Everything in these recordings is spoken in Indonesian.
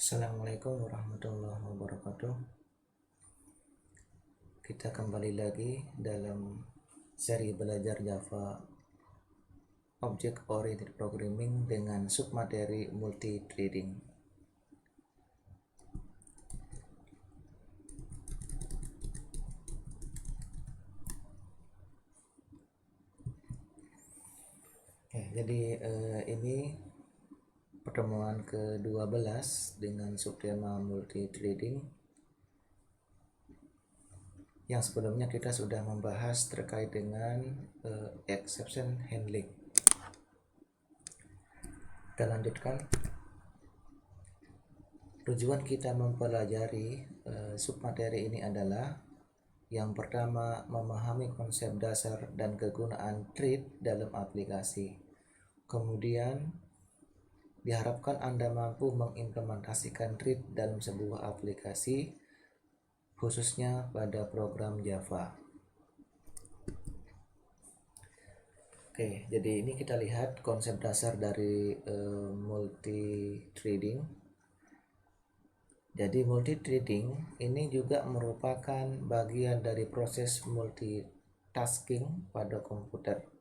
Assalamualaikum warahmatullahi wabarakatuh. Kita kembali lagi dalam seri belajar Java Object Oriented Programming dengan submateri multi-threading. Jadi ini pertemuan ke-12 dengan subtema multi-threading. Yang sebelumnya kita sudah membahas terkait dengan exception handling. Kita lanjutkan. Tujuan kita mempelajari submateri ini adalah yang pertama, memahami konsep dasar dan kegunaan thread dalam aplikasi. Kemudian, diharapkan Anda mampu mengimplementasikan thread dalam sebuah aplikasi, khususnya pada program Java. Oke, jadi ini kita lihat konsep dasar dari multi-threading. Jadi multi-threading ini juga merupakan bagian dari proses multitasking pada komputer.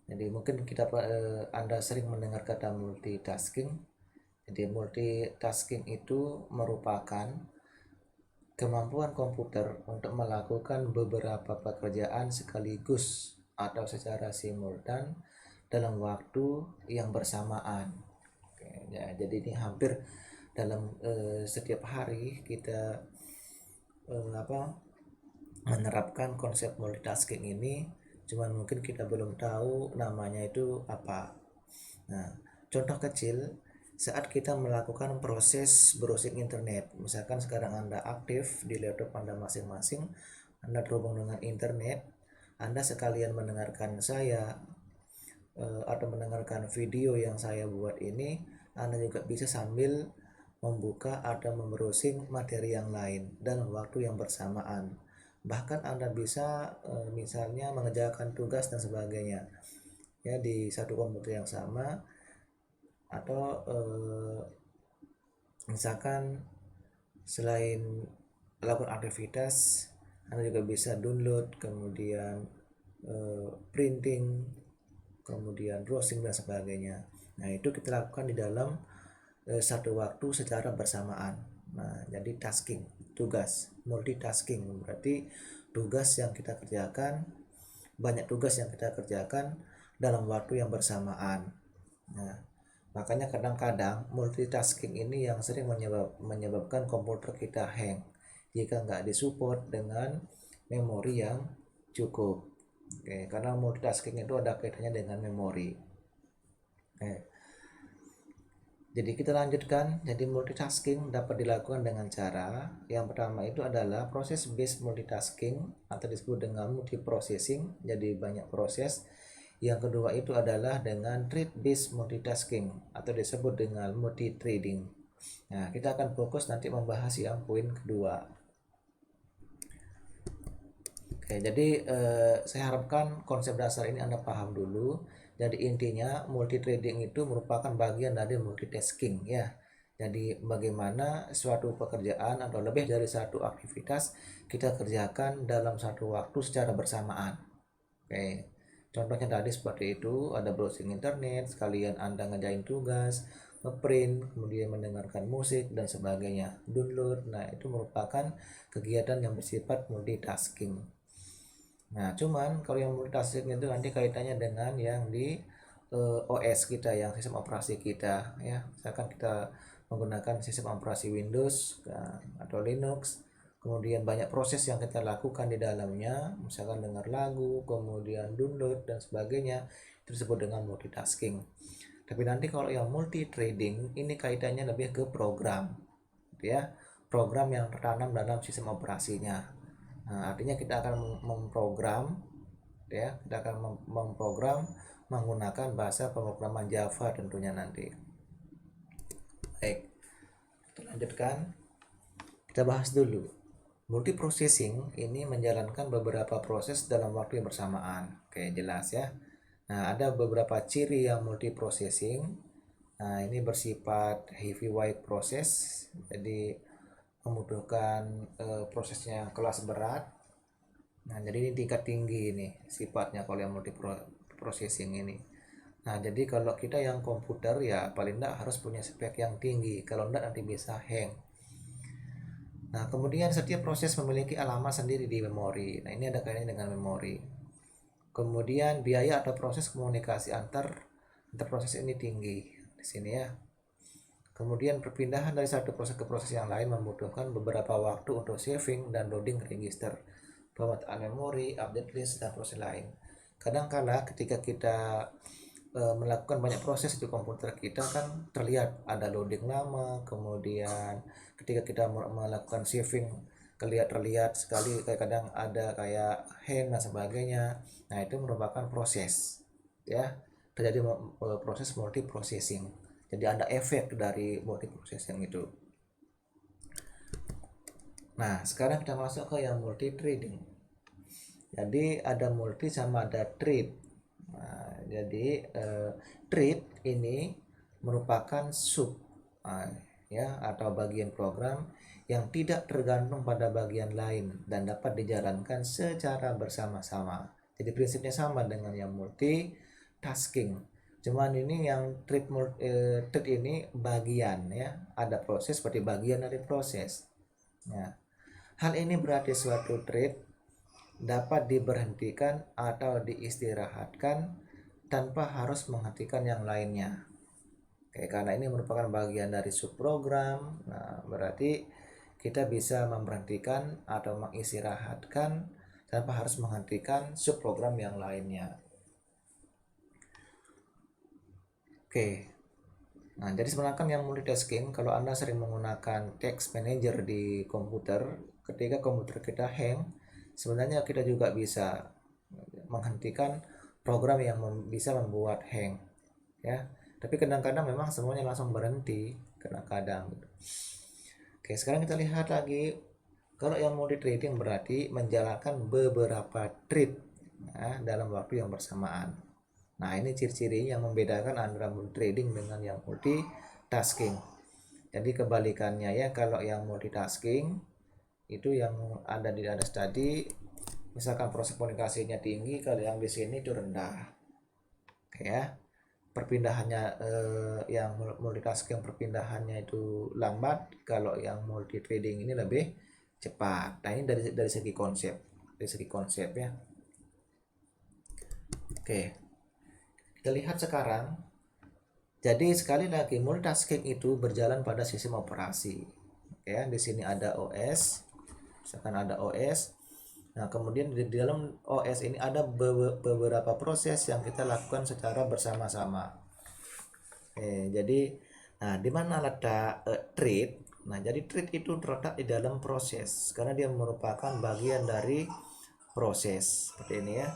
Jadi mungkin Anda sering mendengar kata multitasking. Jadi multitasking itu merupakan kemampuan komputer untuk melakukan beberapa pekerjaan sekaligus atau secara simultan dalam waktu yang bersamaan. Oke, ya, jadi ini hampir dalam setiap hari kita menerapkan konsep multitasking ini, cuman mungkin kita belum tahu namanya itu apa. Nah, contoh kecil, saat kita melakukan proses browsing internet, misalkan sekarang Anda aktif di laptop Anda masing-masing, Anda terhubung dengan internet, Anda sekalian mendengarkan saya atau mendengarkan video yang saya buat ini, Anda juga bisa sambil membuka atau membrowsing materi yang lain dalam waktu yang bersamaan. Bahkan Anda bisa misalnya mengerjakan tugas dan sebagainya ya di satu komputer yang sama, atau misalkan selain melakukan aktivitas, Anda juga bisa download, kemudian printing, kemudian browsing dan sebagainya. Nah, itu kita lakukan di dalam satu waktu secara bersamaan. Nah, jadi tasking, tugas, multitasking berarti tugas yang kita kerjakan, banyak tugas yang kita kerjakan dalam waktu yang bersamaan. Nah, makanya kadang-kadang multitasking ini yang sering menyebabkan komputer kita hang jika nggak disupport dengan memori yang cukup. Oke, karena multitasking itu ada kaitannya dengan memori. Jadi kita lanjutkan. Jadi multitasking dapat dilakukan dengan cara yang pertama itu adalah proses based multitasking atau disebut dengan multiprocessing. Jadi banyak proses. Yang kedua itu adalah dengan thread based multitasking atau disebut dengan multi-threading. Nah, kita akan fokus nanti membahas yang poin kedua. Oke, jadi saya harapkan konsep dasar ini Anda paham dulu. Jadi intinya multi-threading itu merupakan bagian dari multitasking ya. Jadi bagaimana suatu pekerjaan atau lebih dari satu aktivitas kita kerjakan dalam satu waktu secara bersamaan. Oke, contohnya tadi seperti itu, ada browsing internet, sekalian Anda ngerjain tugas, ngeprint, kemudian mendengarkan musik dan sebagainya, download. Nah, itu merupakan kegiatan yang bersifat multitasking. Nah, cuman kalau yang multitasking itu nanti kaitannya dengan yang di OS kita, yang sistem operasi kita ya. Misalkan kita menggunakan sistem operasi Windows atau Linux, kemudian banyak proses yang kita lakukan di dalamnya, misalkan dengar lagu, kemudian download dan sebagainya, itu disebut dengan multitasking. Tapi nanti kalau yang multi-threading ini kaitannya lebih ke program ya, program yang tertanam dalam sistem operasinya. Nah, artinya kita akan memprogram ya, kita akan memprogram menggunakan bahasa pemrograman Java tentunya nanti. Baik, kita lanjutkan. Kita bahas dulu. Multiprocessing ini menjalankan beberapa proses dalam waktu yang bersamaan. Oke, jelas ya. Nah, ada beberapa ciri yang multiprocessing. Nah, ini bersifat heavyweight proses, jadi membutuhkan prosesnya kelas berat. Nah, jadi ini tingkat tinggi ini sifatnya kalau yang multi processing ini. Nah, jadi kalau kita yang komputer ya paling enggak harus punya spek yang tinggi, kalau enggak nanti bisa hang. Nah, kemudian setiap proses memiliki alamat sendiri di memori. Nah, ini ada kaitannya dengan memori. Kemudian biaya atau proses komunikasi antar proses ini tinggi di sini ya. Kemudian perpindahan dari satu proses ke proses yang lain membutuhkan beberapa waktu untuk saving dan loading register, pemetaan memori, update list, dan proses lain. Kadang-kala ketika kita melakukan banyak proses di komputer kita kan terlihat ada loading lama, kemudian ketika kita melakukan saving terlihat sekali kadang ada kayak hang dan sebagainya. Nah, itu merupakan proses ya, terjadi proses multi processing. Jadi ada efek dari multi processing itu. Nah, sekarang kita masuk ke yang multi threading. Jadi ada multi sama ada thread. Nah, jadi thread ini merupakan sub ya atau bagian program yang tidak tergantung pada bagian lain dan dapat dijalankan secara bersama-sama. Jadi prinsipnya sama dengan yang multitasking. Cuman ini yang thread ini bagian ya, ada proses seperti bagian dari proses. Ya. Hal ini berarti suatu thread dapat diberhentikan atau diistirahatkan tanpa harus menghentikan yang lainnya. Oke, karena ini merupakan bagian dari subprogram, nah berarti kita bisa memberhentikan atau mengistirahatkan tanpa harus menghentikan subprogram yang lainnya. Oke, nah jadi sebenarnya yang multitasking, kalau Anda sering menggunakan text manager di komputer, ketika komputer kita hang, sebenarnya kita juga bisa menghentikan program yang bisa membuat hang ya, tapi kadang-kadang memang semuanya langsung berhenti kadang-kadang. Oke, sekarang kita lihat lagi kalau yang multi threading berarti menjalankan beberapa thread dalam waktu yang bersamaan. Nah, ini ciri-ciri yang membedakan antara multi threading dengan yang multitasking. Jadi kebalikannya ya, kalau yang multitasking itu yang ada di atas tadi, misalkan proses komunikasinya tinggi, kalau yang di sini itu rendah. Oke ya. Perpindahannya yang multitasking perpindahannya itu lambat, kalau yang multi threading ini lebih cepat. Nah, ini dari segi konsep ya. Oke. Kita lihat sekarang. Jadi sekali lagi multitasking itu berjalan pada sistem operasi. Oke ya, di sini ada OS. Misalkan ada OS. Nah, kemudian di dalam OS ini ada beberapa proses yang kita lakukan secara bersama-sama. Jadi nah di mana letak thread? Nah, jadi thread itu terletak di dalam proses karena dia merupakan bagian dari proses. Seperti ini ya.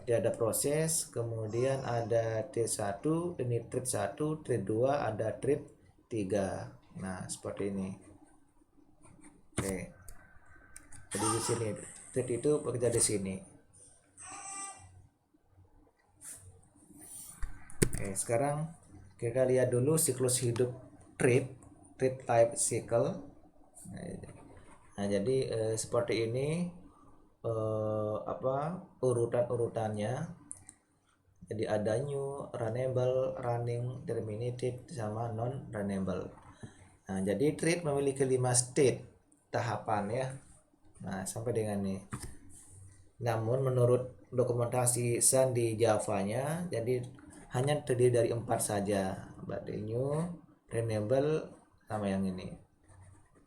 Jadi ada proses, kemudian ada T1, ini thread 1, thread 2, ada thread 3. Nah, seperti ini. Oke. Jadi di sini thread itu bekerja di sini. Oke, sekarang kita lihat dulu siklus hidup thread life cycle. Nah, jadi seperti ini urutan-urutannya. Jadi ada new, runnable, running, terminated, sama non runnable. Nah, jadi thread memiliki 5 state tahapan ya. Nah, sampai dengan ini. Namun menurut dokumentasi Sun di Java-nya, jadi hanya terdiri dari 4 saja. Berarti new, runnable, sama yang ini.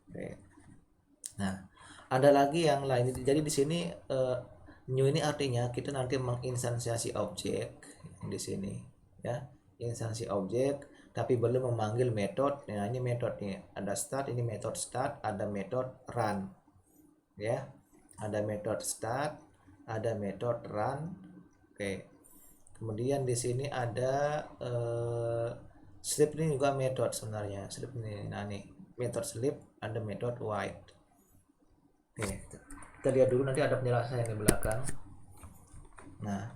Oke. Nah, ada lagi yang lain. Jadi di sini new ini artinya kita nanti menginstansiasi objek di sini ya, instansi objek tapi belum memanggil metode. Nah, ini metodenya ada start, ini metode start, ada metode run ya, ada metode start, ada metode run. Oke, kemudian di sini ada sleep, ini juga metode sebenarnya sleep ini. Nah, nih metode sleep, ada metode wait. Oke, kita lihat dulu, nanti ada penjelasan yang di belakang. Nah,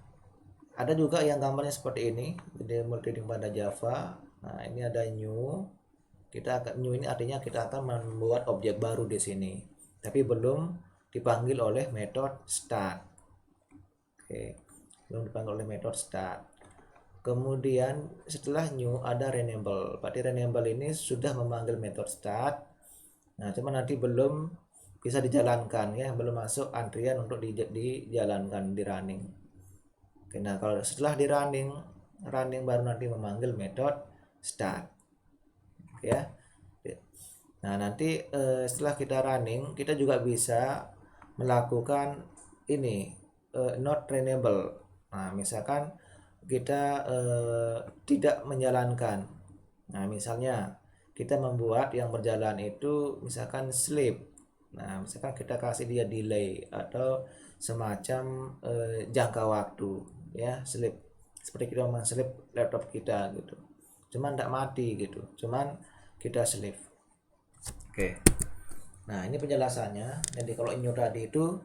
ada juga yang gambarnya seperti ini. Jadi multi threading pada Java. Nah, ini ada new. New ini artinya kita akan membuat objek baru di sini, tapi belum dipanggil oleh metode start. Oke, belum dipanggil oleh metode start. Kemudian setelah new ada renewable. Berarti renewable ini sudah memanggil metode start. Nah, cuma nanti belum bisa dijalankan ya, belum masuk antrian untuk dijalankan di running. Oke, nah kalau setelah di running baru nanti memanggil metode start. Oke ya. Nah, nanti setelah kita running, kita juga bisa melakukan ini not runnable. Nah, misalkan kita tidak menjalankan. Nah, misalnya kita membuat yang berjalan itu misalkan sleep. Nah, misalkan kita kasih dia delay atau semacam jangka waktu ya, sleep. Seperti kita sleep laptop kita gitu. Cuman tidak mati gitu. Cuman kita sleep. Oke. Nah, ini penjelasannya. Jadi kalau in your tadi itu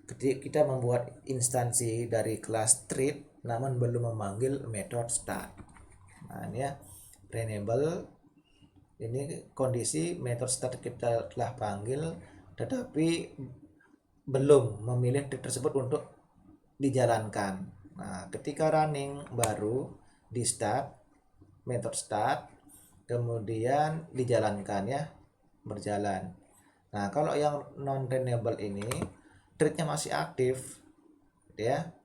ketika kita membuat instansi dari kelas treat namun belum memanggil method start. Nah, ini ya renewable ini kondisi method start kita telah panggil tetapi belum memilih treat tersebut untuk dijalankan. Nah, ketika running baru di start method start kemudian dijalankan ya, berjalan. Nah, kalau yang non renewable ini treatnya masih aktif ya.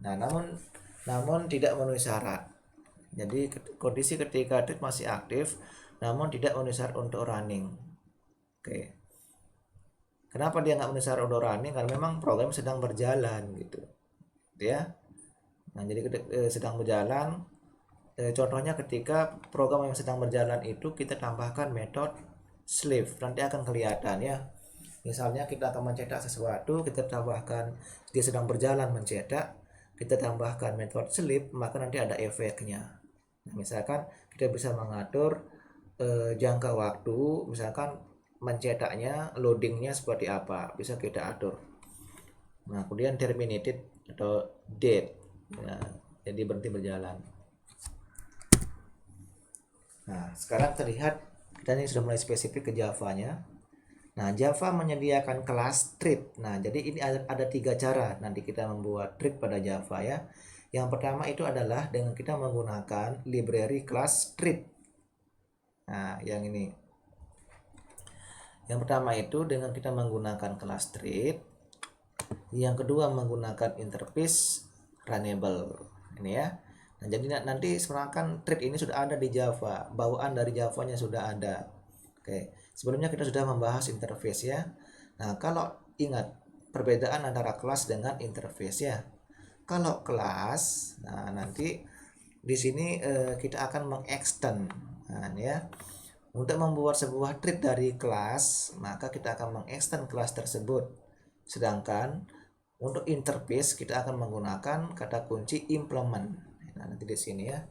Nah, namun tidak memenuhi syarat. Jadi kondisi ketika treat masih aktif namun tidak memenuhi syarat untuk running. Oke. Kenapa dia nggak memenuhi syarat untuk running? Karena memang program sedang berjalan gitu. Ya. Nah, jadi sedang berjalan. Contohnya ketika program yang sedang berjalan itu kita tambahkan metode sleep, nanti akan kelihatan ya. Misalnya kita akan mencetak sesuatu, kita tambahkan dia sedang berjalan mencetak, kita tambahkan metode sleep, maka nanti ada efeknya. Nah, misalkan kita bisa mengatur jangka waktu, misalkan mencetaknya, loadingnya seperti apa, bisa kita atur. Nah, kemudian terminated atau dead, ya, jadi berhenti berjalan. Nah, sekarang terlihat kita ini sudah mulai spesifik ke Java-nya. Nah, Java menyediakan kelas treat. Nah, jadi ini ada tiga cara nanti kita membuat treat pada Java ya. Yang pertama itu adalah dengan kita menggunakan library class treat. Nah, yang ini. Yang pertama itu dengan kita menggunakan kelas treat. Yang kedua menggunakan interface runnable. Ini ya. Nah, jadi nanti sebenarnya treat ini sudah ada di Java, bawaan dari Javanya sudah ada. Oke, sebelumnya kita sudah membahas interface ya. Nah, kalau ingat perbedaan antara kelas dengan interface ya. Kalau kelas, nah nanti di sini kita akan mengextend, nah ya. Untuk membuat sebuah treat dari kelas, maka kita akan mengextend kelas tersebut. Sedangkan untuk interface kita akan menggunakan kata kunci implement. Nah, nanti di sini ya.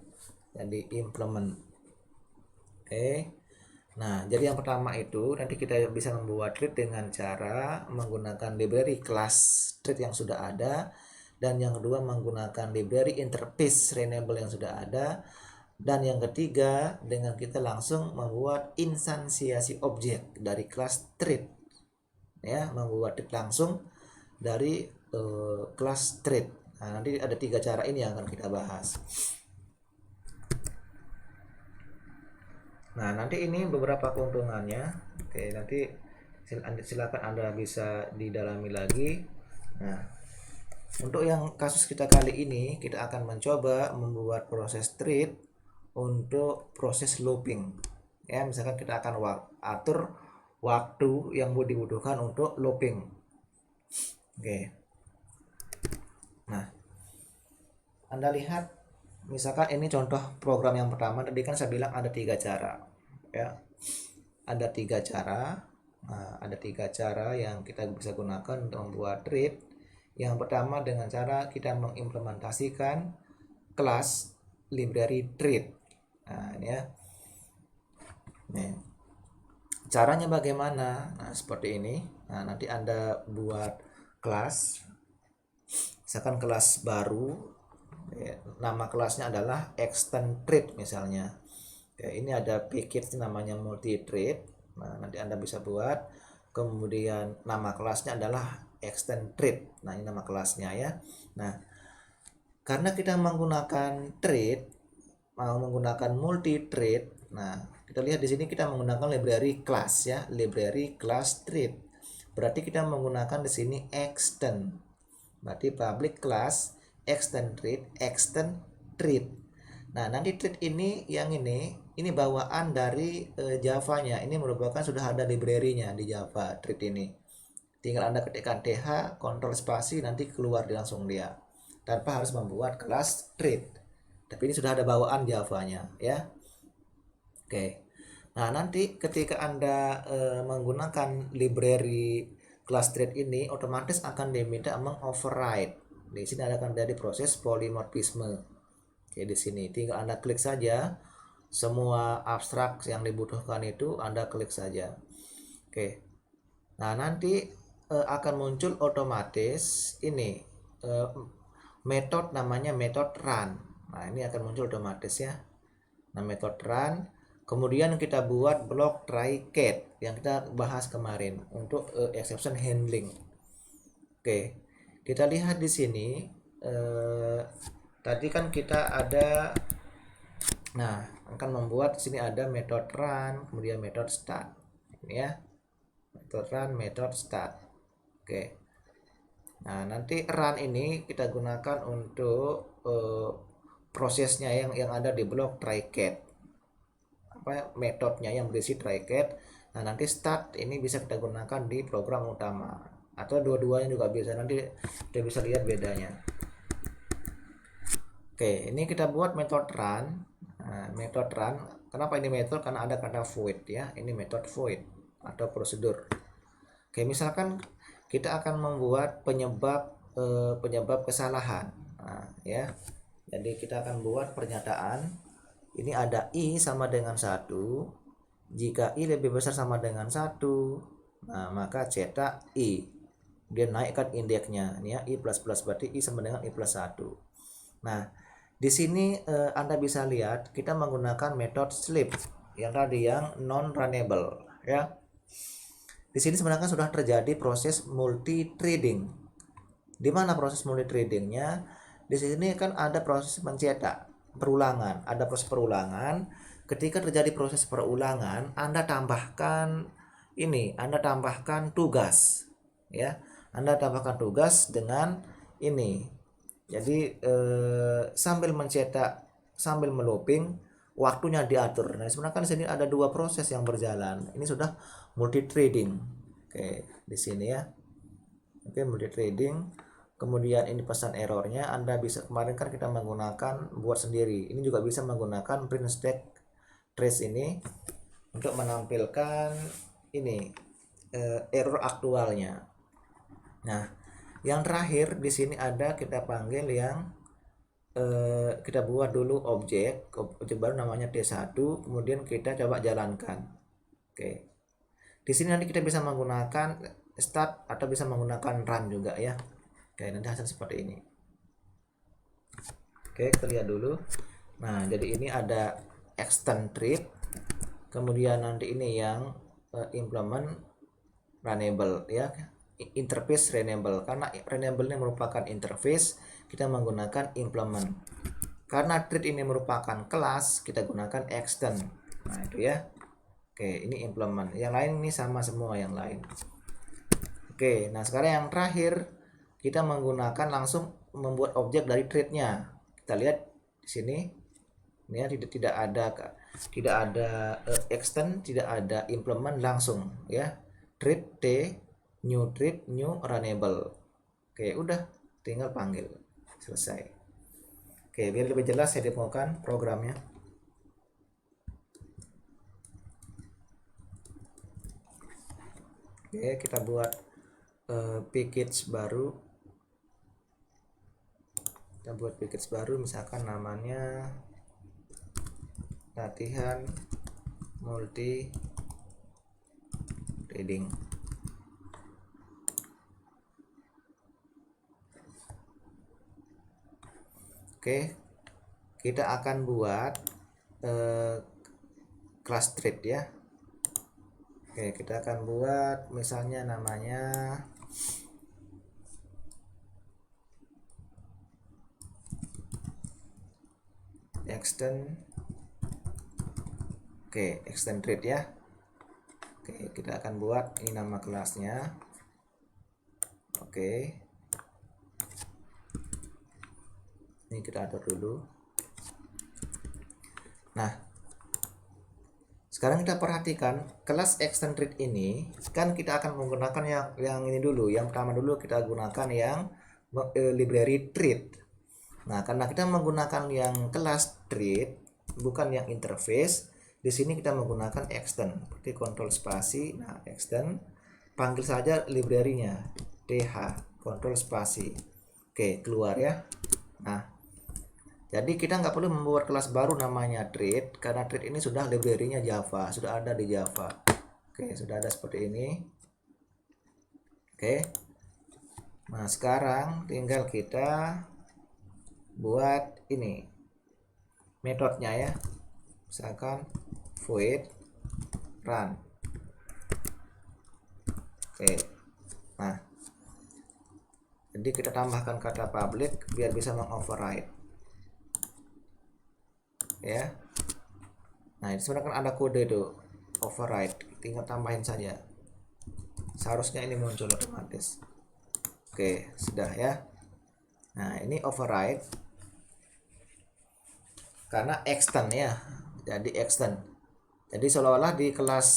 Jadi implement. Oke. Nah, jadi yang pertama itu nanti kita bisa membuat treat dengan cara menggunakan library class treat yang sudah ada, dan yang kedua menggunakan library interface renewable yang sudah ada, dan yang ketiga dengan kita langsung membuat instansiasi objek dari kelas treat ya, membuat treat langsung dari kelas treat. Nah, nanti ada tiga cara ini yang akan kita bahas. Nah, nanti ini beberapa keuntungannya. Oke, nanti silakan Anda bisa didalami lagi. Nah, untuk yang kasus kita kali ini, kita akan mencoba membuat proses treat untuk proses looping. Ya, misalkan kita akan atur waktu yang dibutuhkan untuk looping. Oke. Nah, Anda lihat misalkan ini contoh program yang pertama, tadi kan saya bilang ada tiga cara ya, ada tiga cara. Nah, ada tiga cara yang kita bisa gunakan untuk membuat treat. Yang pertama dengan cara kita mengimplementasikan kelas library treat. Nah, ini ya. Nih. Caranya bagaimana? Nah, seperti ini. Nah, nanti Anda buat kelas, misalkan kelas baru, nama kelasnya adalah extend treat misalnya. Oke, ini ada package namanya multi trade. Nah, nanti Anda bisa buat. Kemudian nama kelasnya adalah extend trade. Nah, ini nama kelasnya ya. Nah, karena kita menggunakan trade, mau menggunakan multi trade. Nah, kita lihat di sini kita menggunakan library class ya, library class trade. Berarti kita menggunakan di sini extend. Berarti public class extend trade. Nah, nanti trade ini yang ini bawaan dari Java-nya. Ini merupakan sudah ada library-nya di Java trade ini. Tinggal Anda ketikkan th, kontrol spasi, nanti keluar langsung dia. Tanpa harus membuat kelas trade. Tapi ini sudah ada bawaan Java-nya ya. Oke. Nah, nanti ketika Anda menggunakan library class trade ini, otomatis akan diminta mengoverride. Di sini akan dari proses polymorphisme. Oke, di sini tinggal Anda klik saja semua abstrak yang dibutuhkan itu Anda klik saja. Oke. Nah, nanti akan muncul otomatis ini metode namanya metode run. Nah, ini akan muncul otomatis ya. Nah, metode run. Kemudian kita buat blok try catch yang kita bahas kemarin untuk exception handling. Oke, kita lihat di sini. Tadi kan kita ada, nah akan membuat di sini ada metode run, kemudian metode start. Ini ya, metode run, metode start. Oke. Nah, nanti run ini kita gunakan untuk prosesnya yang ada di blok try catch. Metodenya yang berisi try catch. Nah, nanti start ini bisa kita gunakan di program utama atau dua-duanya juga bisa. Nanti kita bisa lihat bedanya. Oke, ini kita buat metode run. Nah, metode run, kenapa ini metode? Karena ada kata void ya. Ini metode void atau prosedur. Oke, misalkan kita akan membuat penyebab kesalahan. Nah, ya. Jadi kita akan buat pernyataan. Ini ada i sama dengan 1. Jika i lebih besar sama dengan 1, nah maka cetak i. Dia naikkan indeksnya. Ini ya, i plus plus berarti i sama dengan i plus 1. Nah, di sini Anda bisa lihat kita menggunakan metode sleep yang tadi yang non runnable ya. Di sini sebenarnya sudah terjadi proses multi threading. Di mana proses multi threadingnya? Di sini kan ada proses mencetak perulangan, ada proses perulangan. Ketika terjadi proses perulangan, Anda tambahkan Anda tambahkan tugas, ya. Anda tambahkan tugas dengan ini. Jadi sambil mencetak, sambil melooping, waktunya diatur. Nah, sebenarnya kan di sini ada dua proses yang berjalan. Ini sudah multi threading. Oke, di sini ya. Oke, multi threading. Kemudian ini pesan errornya, Anda bisa, kemarin kan kita menggunakan buat sendiri. Ini juga bisa menggunakan print stack trace ini untuk menampilkan ini error aktualnya. Nah, yang terakhir di sini ada kita panggil yang kita buat dulu objek baru namanya T1, kemudian kita coba jalankan. Oke. Di sini nanti kita bisa menggunakan start atau bisa menggunakan run juga ya. Oke, nanti hasil seperti ini. Oke, kita lihat dulu. Nah, jadi ini ada extend trade. Kemudian nanti ini yang implement runnable ya. Interface runnable. Karena runnable ini merupakan interface, kita menggunakan implement. Karena trade ini merupakan kelas, kita gunakan extend. Nah, itu ya. Oke, ini implement. Yang lain ini sama semua yang lain. Oke, nah sekarang yang terakhir kita menggunakan langsung membuat objek dari trade-nya. Kita lihat di sini. Ini ya, tidak ada extend, tidak ada implement, langsung ya. Trade t new trade new runnable. Oke, udah tinggal panggil. Selesai. Oke, biar lebih jelas saya demokan programnya. Oke, kita buat package baru. Kita buat package baru, misalkan namanya latihan multi threading. Oke, kita akan buat kelas trade ya. Oke, kita akan buat misalnya namanya extend. Oke, extend trade ya. Oke, kita akan buat ini nama kelasnya. Oke, ini kita atur dulu. Nah, sekarang kita perhatikan kelas extend trade ini kan kita akan menggunakan yang ini dulu. Yang pertama dulu kita gunakan yang library trade. Nah, karena kita menggunakan yang kelas trade bukan yang interface, di sini kita menggunakan extend. Seperti kontrol spasi. Nah, extend panggil saja library-nya th kontrol spasi. Oke, keluar ya. Nah, jadi kita nggak perlu membuat kelas baru namanya trade karena trade ini sudah library-nya Java, sudah ada di Java. Oke, sudah ada seperti ini. Oke. Nah, sekarang tinggal kita buat ini metodenya ya. Misalkan void run. Oke. Nah, jadi kita tambahkan kata public biar bisa mengoverride. Ya. Nah, ini sebenarnya kan ada kode itu override, tinggal tambahin saja. Seharusnya ini muncul otomatis. Oke, sudah ya. Nah, ini override karena extend ya. Jadi extend. Jadi seolah-olah di kelas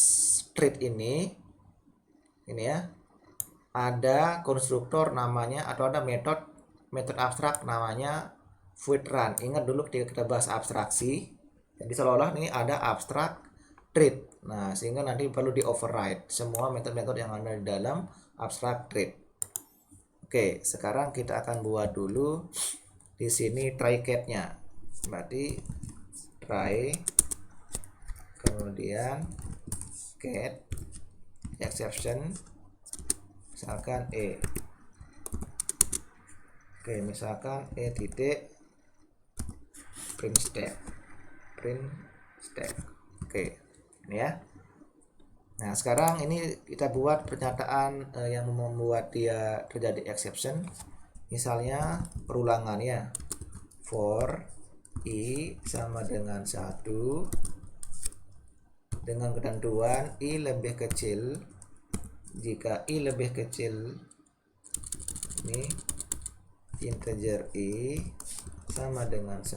trade ini ya, ada konstruktor namanya atau ada metode abstrak namanya void run. Ingat dulu ketika kita bahas abstraksi, jadi seolah-olah ini ada abstrak trade. Nah, sehingga nanti perlu di override semua metode-metode yang ada di dalam abstrak trade. Oke, sekarang kita akan buat dulu di sini try cat-nya. Berarti try kemudian cat exception misalkan Oke, misalkan titik print stack. Oke, ini ya. Nah, sekarang ini kita buat pernyataan yang membuat dia terjadi exception. Misalnya perulangan ya. For i sama dengan 1 dengan ketentuan i lebih kecil jika i lebih kecil ini integer i sama dengan 1.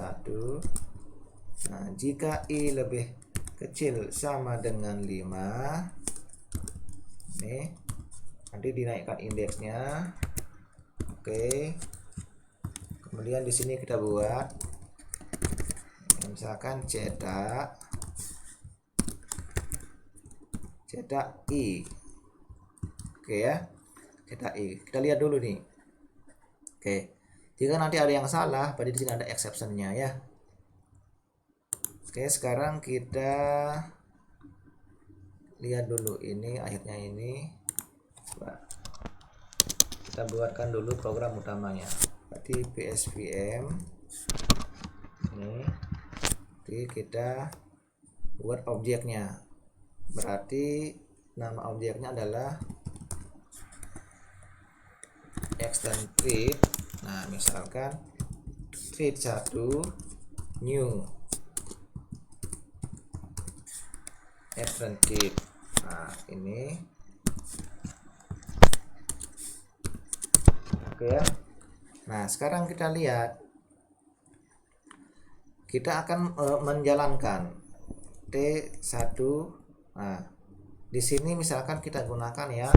Nah, jika i lebih kecil sama dengan 5, nih nanti dinaikkan indeksnya. Oke, kemudian di sini kita buat misalkan cetak i. Oke ya, cetak i. Kita lihat dulu nih. Oke, jika nanti ada yang salah, berarti di sini ada exception-nya ya. Oke, sekarang kita lihat dulu ini akhirnya ini. Coba kita buatkan dulu program utamanya. Berarti psvm ini. Jadi kita buat objeknya. Berarti nama objeknya adalah extend trade. Nah, misalkan trade 1 new extend trade. Nah, ini oke ya. Nah, sekarang kita lihat kita akan menjalankan T1. Nah, di sini misalkan kita gunakan yang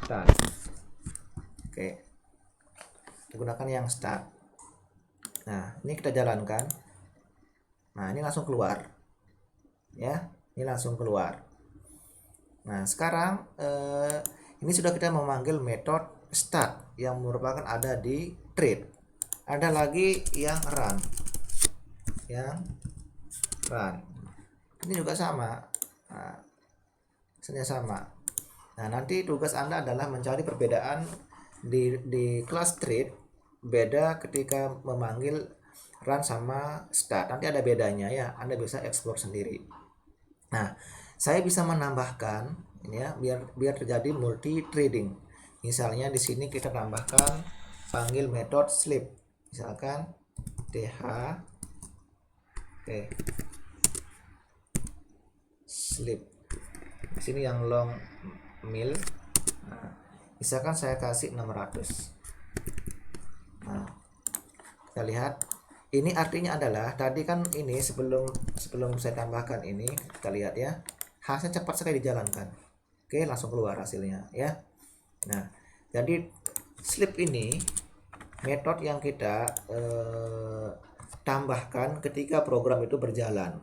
start. Oke, kita gunakan yang start. Nah, ini kita jalankan. Nah, ini langsung keluar ya, ini langsung keluar. Nah, sekarang ini sudah kita memanggil metode start yang merupakan ada di trade. Ada lagi yang run. Ini juga sama. Nah, sama. Nah, nanti tugas Anda adalah mencari perbedaan di kelas trade beda ketika memanggil run sama start. Nanti ada bedanya ya, Anda bisa explore sendiri. Nah, saya bisa menambahkan ini ya, biar terjadi multi threading. Misalnya di sini kita tambahkan panggil method sleep. Misalkan th oke, sleep. Di sini yang long mil. Nah, misalkan saya kasih 600. Nah, kita lihat ini artinya adalah tadi kan ini sebelum saya tambahkan ini, kita lihat ya, hasilnya cepat sekali dijalankan. Oke, langsung keluar hasilnya ya. Nah, jadi sleep ini metode yang kita tambahkan ketika program itu berjalan.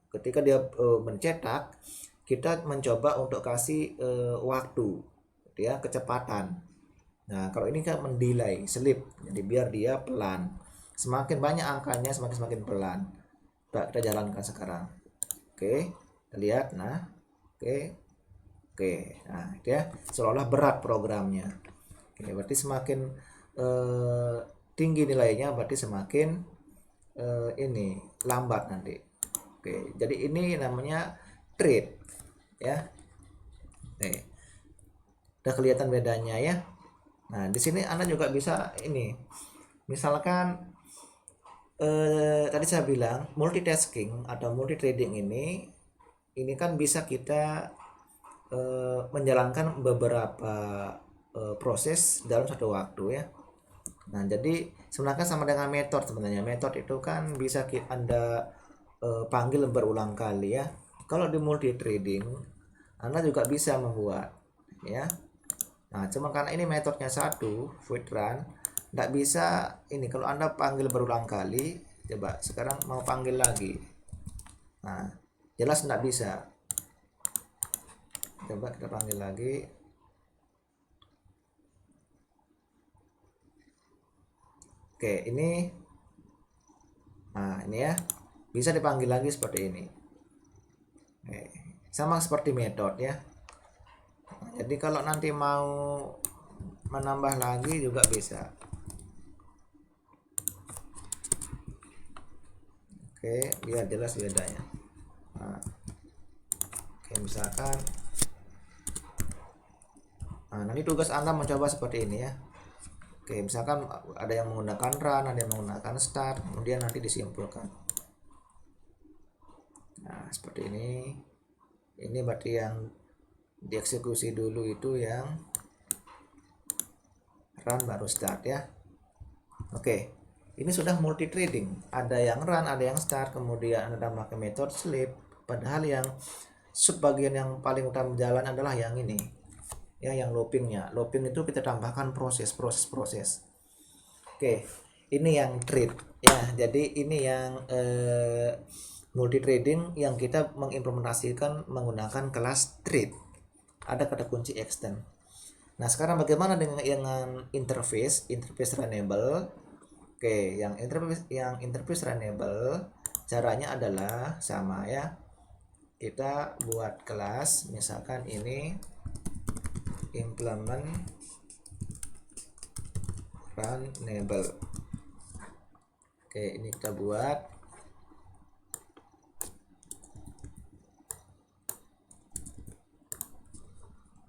Ketika dia mencetak, kita mencoba untuk kasih waktu ya, kecepatan. Nah, kalau ini kan mendelay sleep, jadi biar dia pelan. Semakin banyak angkanya semakin pelan. Kita jalankan sekarang. Oke, kita lihat. Nah, oke. Nah, itu ya, seolah-olah berat programnya. Oke, berarti semakin tinggi nilainya berarti semakin ini lambat nanti. Oke, jadi ini namanya thread ya. Oke. Udah kelihatan bedanya ya. Nah, di sini Anda juga bisa ini. Misalkan tadi saya bilang multitasking atau multi threading ini kan bisa kita menjalankan beberapa proses dalam satu waktu ya. Nah, jadi sebenarnya sama dengan metode sebenarnya. Metode itu kan bisa Anda panggil berulang kali ya. Kalau di multi threading Anda juga bisa membuat ya. Nah, cuma karena ini metodenya satu, void run, tidak bisa ini kalau Anda panggil berulang kali. Coba sekarang mau panggil lagi. Nah, jelas tidak bisa. Coba kita panggil lagi. Oke, ini. Nah, ini ya. Bisa dipanggil lagi seperti ini. Oke, sama seperti metode ya. Jadi kalau nanti mau menambah lagi juga bisa. Oke, biar jelas bedanya. Nah, oke, misalkan nanti tugas Anda mencoba seperti ini ya. Oke, misalkan ada yang menggunakan run, ada yang menggunakan start, kemudian nanti disimpulkan. Nah, seperti ini. Ini berarti yang dieksekusi dulu itu yang run baru start ya. Oke, ini sudah multi threading. Ada yang run, ada yang start, kemudian Anda pakai method sleep. Padahal yang subbagian yang paling utama jalan adalah yang ini. Ya, yang loopingnya. Looping itu kita tambahkan proses. Oke, ini yang thread ya. Jadi ini yang multi threading yang kita mengimplementasikan menggunakan kelas thread. Ada kata kunci extend. Nah, sekarang bagaimana dengan interface runnable? Oke, yang interface runnable caranya adalah sama ya. Kita buat kelas, misalkan ini implement runnable. Oke, ini kita buat.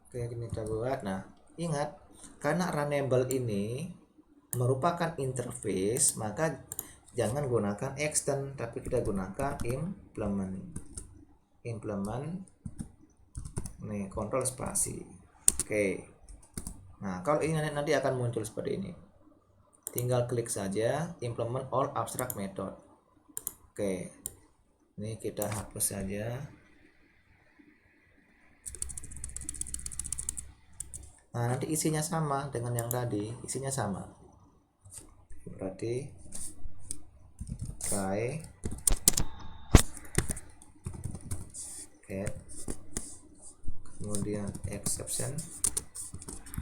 Oke, ini kita buat. Nah, ingat, karena runnable ini merupakan interface, maka jangan gunakan extend, tapi kita gunakan implement nih, kontrol spasi. Oke. Nah, kalau ini nanti akan muncul seperti ini. Tinggal klik saja implement all abstract method. Oke. Ini kita hapus saja. Nah, nanti isinya sama dengan yang tadi, isinya sama. Berarti try get, kemudian exception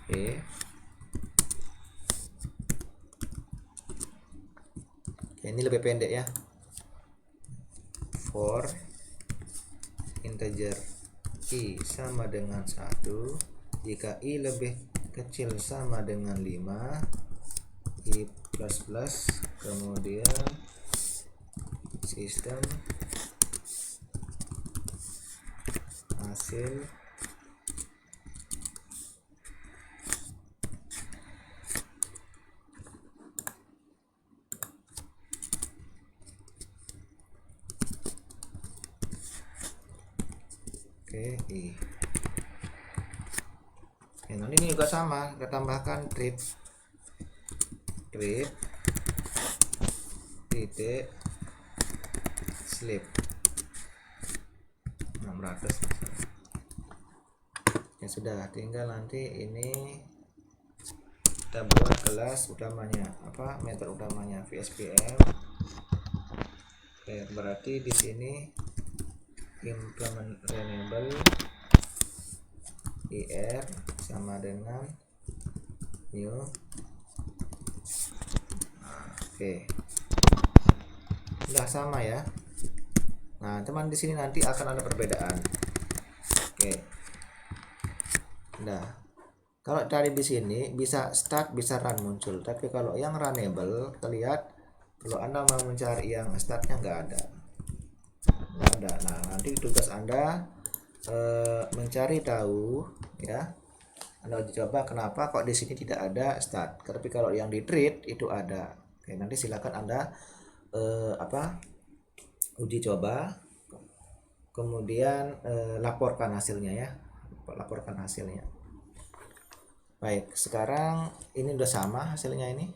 Oke, ini lebih pendek ya. For integer i sama dengan 1, jika i lebih kecil sama dengan 5, i plus kemudian sistem hasil I. Nah, ini juga sama, kita tambahkan trip titik slip 600. Ya sudah, tinggal nanti ini kita buat kelas utamanya, metode utamanya VSPM. Oke, berarti di sini implement renewable ir sama dengan new. Oke, udah sama ya. Nah, teman, di sini nanti akan ada perbedaan. Oke, nah, kalau tadi di sini bisa start bisa run muncul, tapi kalau yang runnable terlihat kalau Anda mau mencari yang startnya nggak ada. Nah, nanti tugas Anda mencari tahu ya. Anda coba kenapa kok di sini tidak ada start. Tapi kalau yang di trade itu ada. Oke, nanti silakan Anda uji coba, kemudian laporkan hasilnya ya. Laporkan hasilnya. Baik, sekarang ini udah sama hasilnya ini.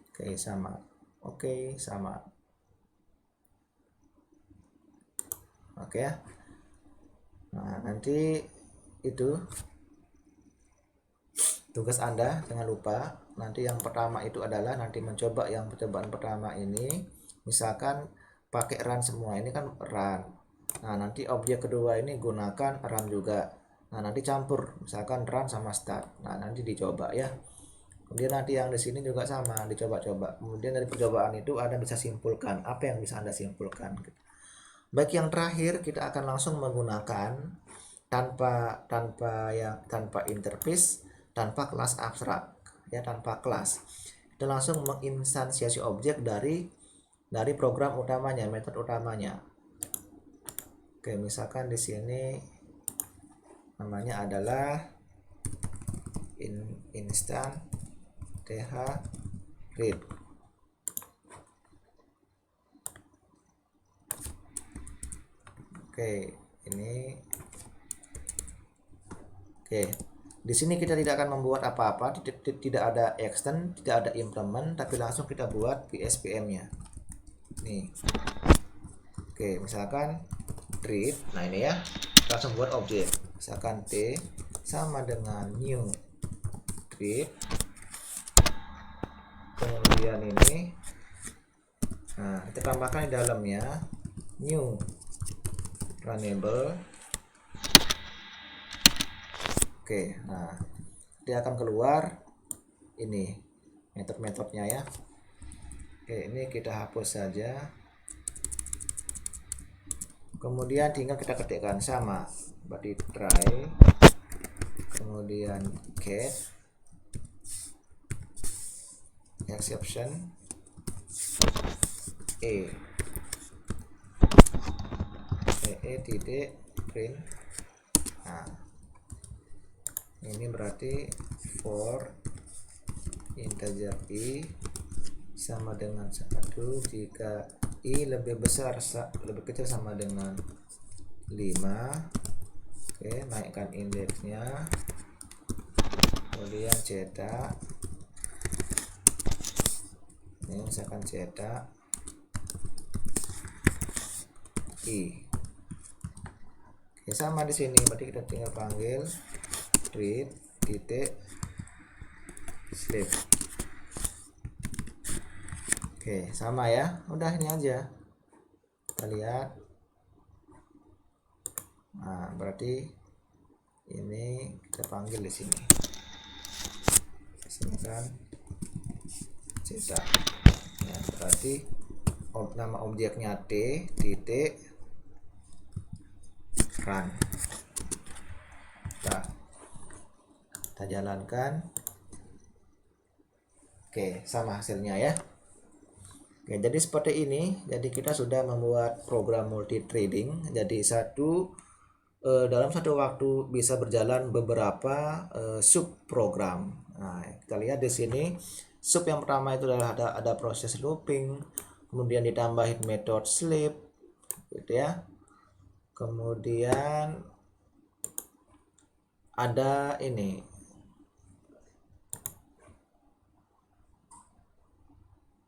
Oke, sama. Oke, sama. Oke ya. Nah, nanti itu tugas Anda, jangan lupa nanti yang pertama itu adalah nanti mencoba yang percobaan pertama ini, misalkan pakai run semua, ini kan run. Nah, nanti objek kedua ini gunakan run juga. Nah, nanti campur misalkan run sama start. Nah, nanti dicoba ya. Kemudian nanti yang di sini juga sama, dicoba-coba. Kemudian dari percobaan itu Anda bisa simpulkan apa yang bisa Anda simpulkan. Baik, yang terakhir kita akan langsung menggunakan tanpa interface, tanpa kelas abstrak ya, tanpa kelas. Kita langsung menginstansiasi objek dari program utamanya, metode utamanya. Oke, misalkan di sini namanya adalah instan th read. Oke, ini di sini kita tidak akan membuat apa-apa, tidak ada extend, tidak ada implement, tapi langsung kita buat VSPM-nya. Nih. Oke, misalkan read. Nah, ini ya. Langsung buat objek. Misalkan T sama dengan new read. Kemudian ini, nah, kita tambahkan di dalamnya new runnable. Oke, nah, dia akan keluar ini metode-metodenya ya. Oke, ini kita hapus saja. Kemudian tinggal kita ketikkan sama, berarti try, kemudian get exception titik print. Nah, ini berarti for integer i sama dengan 1 jika i lebih besar lebih kecil sama dengan 5. Oke, naikkan indeksnya, kemudian cetak ini, misalkan cetak i. Oke, sama di sini, berarti kita tinggal panggil read titik slip. Oke, sama ya. Udah, ini aja. Kita lihat. Nah, berarti ini kita panggil di sini. Sini kan cetak. Ya, berarti nama objeknya T titik run. Nah, kita jalankan. Oke, sama hasilnya ya. Oke, jadi seperti ini. Jadi kita sudah membuat program multi threading. Jadi satu dalam satu waktu bisa berjalan beberapa sub program. Nah, kita lihat di sini sub yang pertama itu adalah ada proses looping, kemudian ditambahin metode sleep, gitu ya. Kemudian ada ini.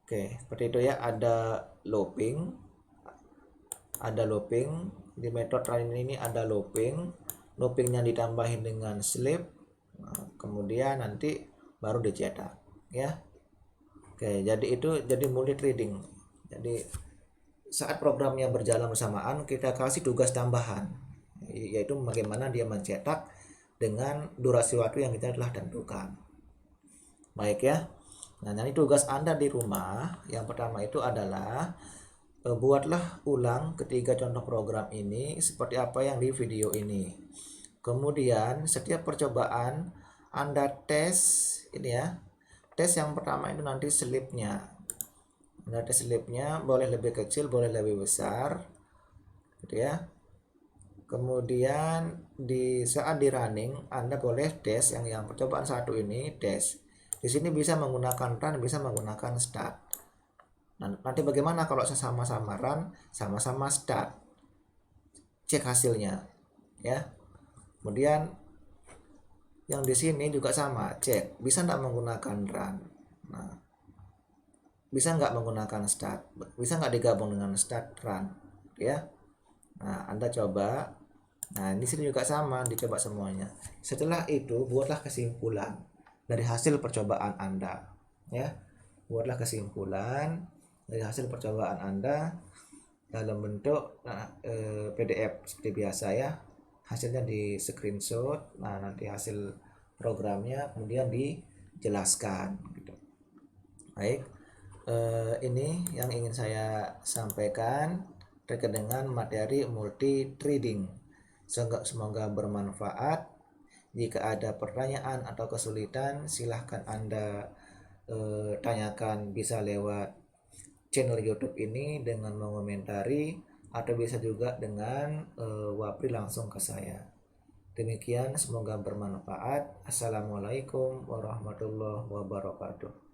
Oke, seperti itu ya, looping, ada looping di metode run ini ada loopingnya ditambahin dengan sleep. Nah, kemudian nanti baru dicetak ya. Oke, jadi multi threading. Jadi saat programnya berjalan bersamaan kita kasih tugas tambahan, yaitu bagaimana dia mencetak dengan durasi waktu yang kita telah tentukan. Baik ya. Nah, nanti tugas Anda di rumah yang pertama itu adalah buatlah ulang ketiga contoh program ini seperti apa yang di video ini. Kemudian setiap percobaan Anda tes ini ya. Tes yang pertama itu nanti slipnya. Anda tes slipnya boleh lebih kecil, boleh lebih besar, gitu ya. Kemudian di saat di running Anda boleh tes yang percobaan satu ini tes. Di sini bisa menggunakan run, bisa menggunakan start. Nanti bagaimana kalau sama-sama run, sama-sama start? Cek hasilnya, ya. Kemudian yang di sini juga sama, cek bisa nggak menggunakan run. Nah, bisa nggak menggunakan start? Bisa nggak digabung dengan start run, ya? Nah, Anda coba. Nah, di sini juga sama, dicoba semuanya. Setelah itu buatlah kesimpulan dari hasil percobaan Anda, ya. Buatlah kesimpulan dari hasil percobaan Anda dalam bentuk PDF seperti biasa ya. Hasilnya di screenshot. Nah, nanti hasil programnya kemudian dijelaskan gitu. Baik, ini yang ingin saya sampaikan terkait dengan materi multi threading. Semoga bermanfaat. Jika ada pertanyaan atau kesulitan, silahkan Anda tanyakan, bisa lewat channel YouTube ini dengan mengomentari atau bisa juga dengan wapri langsung ke saya. Demikian, semoga bermanfaat. Assalamualaikum warahmatullahi wabarakatuh.